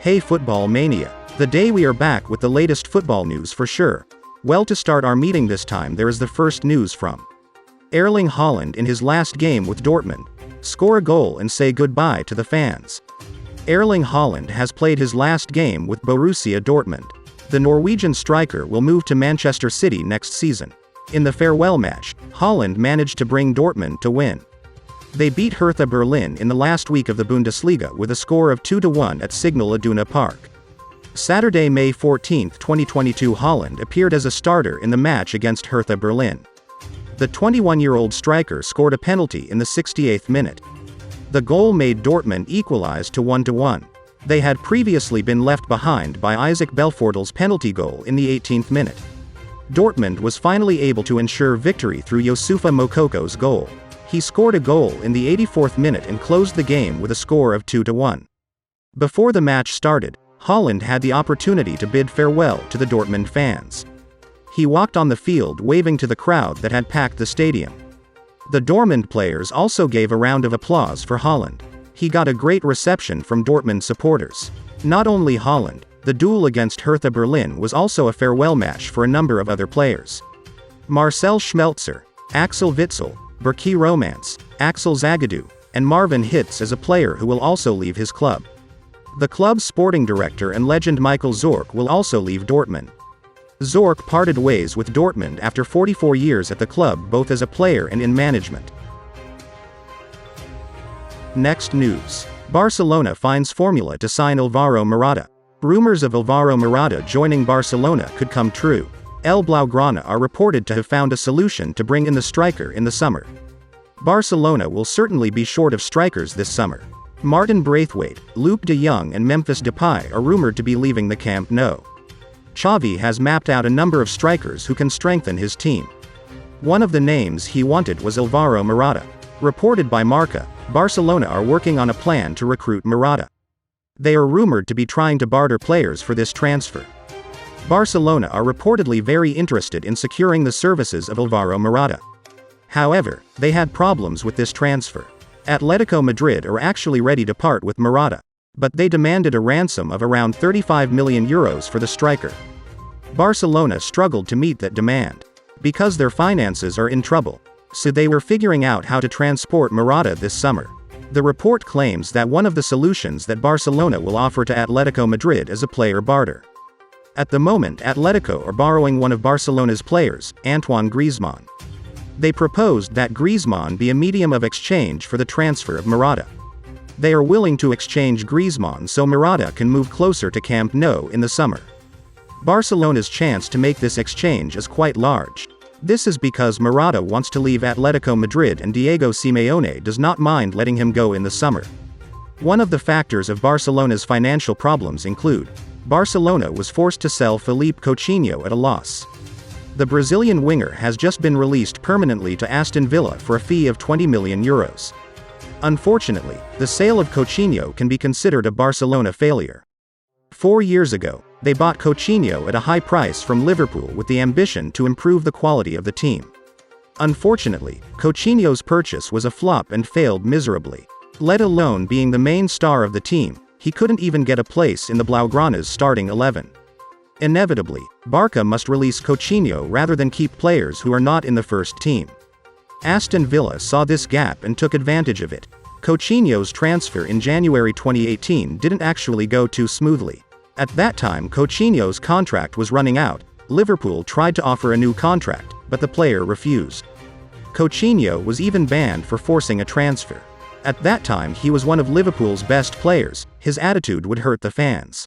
Hey Football Mania. The day we are back with the latest football news for sure. Well, to start our meeting this time there is the first news from Erling Haaland in his last game with Dortmund. Score a goal and say goodbye to the fans. Erling Haaland has played his last game with Borussia Dortmund. The Norwegian striker will move to Manchester City next season. In the farewell match, Haaland managed to bring Dortmund to win. They beat Hertha Berlin in the last week of the Bundesliga with a score of 2-1 at Signal Iduna Park. Saturday, May 14, 2022, Haaland appeared as a starter in the match against Hertha Berlin. The 21-year-old striker scored a penalty in the 68th minute. The goal made Dortmund equalize to 1-1. They had previously been left behind by Isaac Belfordel's penalty goal in the 18th minute. Dortmund was finally able to ensure victory through Youssoufa Moukokou's goal. He scored a goal in the 84th minute and closed the game with a score of 2-1. Before the match started, Haaland had the opportunity to bid farewell to the Dortmund fans. He walked on the field waving to the crowd that had packed the stadium. The Dortmund players also gave a round of applause for Haaland. He got a great reception from Dortmund supporters. Not only Haaland, the duel against Hertha Berlin was also a farewell match for a number of other players. Marcel Schmelzer, Axel Witsel, Berkey Romance, Axel Zagadou, and Marvin Hitz as a player who will also leave his club. The club's sporting director and legend Michael Zorc will also leave Dortmund. Zorc parted ways with Dortmund after 44 years at the club, both as a player and in management. Next news. Barcelona finds formula to sign Alvaro Morata. Rumors of Alvaro Morata joining Barcelona could come true. El Blaugrana are reported to have found a solution to bring in the striker in the summer. Barcelona will certainly be short of strikers this summer. Martin Braithwaite, Luke de Jong and Memphis Depay are rumored to be leaving the Camp Nou. Xavi has mapped out a number of strikers who can strengthen his team. One of the names he wanted was Alvaro Morata. Reported by Marca, Barcelona are working on a plan to recruit Morata. They are rumored to be trying to barter players for this transfer. Barcelona are reportedly very interested in securing the services of Alvaro Morata. However, they had problems with this transfer. Atletico Madrid are actually ready to part with Morata, but they demanded a ransom of around 35 million euros for the striker. Barcelona struggled to meet that demand, because their finances are in trouble, so they were figuring out how to transport Morata this summer. The report claims that one of the solutions that Barcelona will offer to Atletico Madrid is a player barter. At the moment, Atletico are borrowing one of Barcelona's players, Antoine Griezmann. They proposed that Griezmann be a medium of exchange for the transfer of Morata. They are willing to exchange Griezmann so Morata can move closer to Camp Nou in the summer. Barcelona's chance to make this exchange is quite large. This is because Morata wants to leave Atletico Madrid and Diego Simeone does not mind letting him go in the summer. One of the factors of Barcelona's financial problems include Barcelona was forced to sell Philippe Coutinho at a loss. The Brazilian winger has just been released permanently to Aston Villa for a fee of 20 million euros. Unfortunately, the sale of Coutinho can be considered a Barcelona failure. 4 years ago, they bought Coutinho at a high price from Liverpool with the ambition to improve the quality of the team. Unfortunately, Coutinho's purchase was a flop and failed miserably. Let alone being the main star of the team, he couldn't even get a place in the Blaugrana's starting 11. Inevitably, Barca must release Coutinho rather than keep players who are not in the first team. Aston Villa saw this gap and took advantage of it. Coutinho's transfer in January 2018 didn't actually go too smoothly. At that time Coutinho's contract was running out. Liverpool tried to offer a new contract, but the player refused. Coutinho was even banned for forcing a transfer. At that time he was one of Liverpool's best players, his attitude would hurt the fans.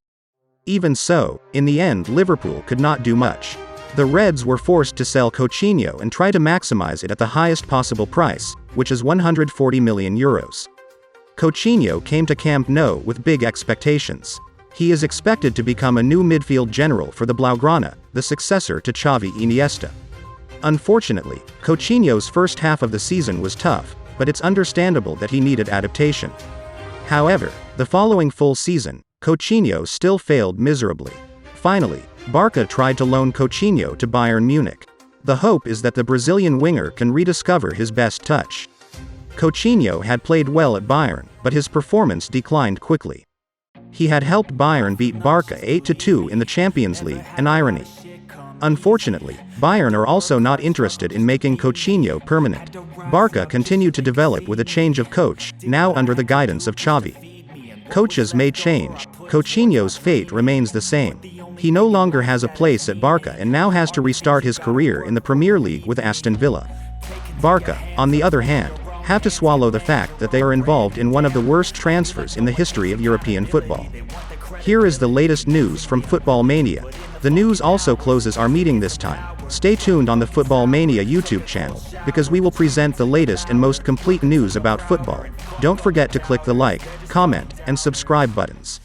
Even so, in the end Liverpool could not do much. The Reds were forced to sell Coutinho and try to maximize it at the highest possible price, which is 140 million euros. Coutinho came to Camp Nou with big expectations. He is expected to become a new midfield general for the Blaugrana, the successor to Xavi Iniesta. Unfortunately, Coutinho's first half of the season was tough, but it's understandable that he needed adaptation. However, the following full season, Coutinho still failed miserably. Finally, Barca tried to loan Coutinho to Bayern Munich. The hope is that the Brazilian winger can rediscover his best touch. Coutinho had played well at Bayern, but his performance declined quickly. He had helped Bayern beat Barca 8-2 in the Champions League, an irony. Unfortunately, Bayern are also not interested in making Coutinho permanent. Barca continued to develop with a change of coach, now under the guidance of Xavi. Coaches may change, Coutinho's fate remains the same. He no longer has a place at Barca and now has to restart his career in the Premier League with Aston Villa. Barca, on the other hand, have to swallow the fact that they are involved in one of the worst transfers in the history of European football. Here is the latest news from Football Mania. The news also closes our meeting this time. Stay tuned on the Football Mania YouTube channel, because we will present the latest and most complete news about football. Don't forget to click the like, comment, and subscribe buttons.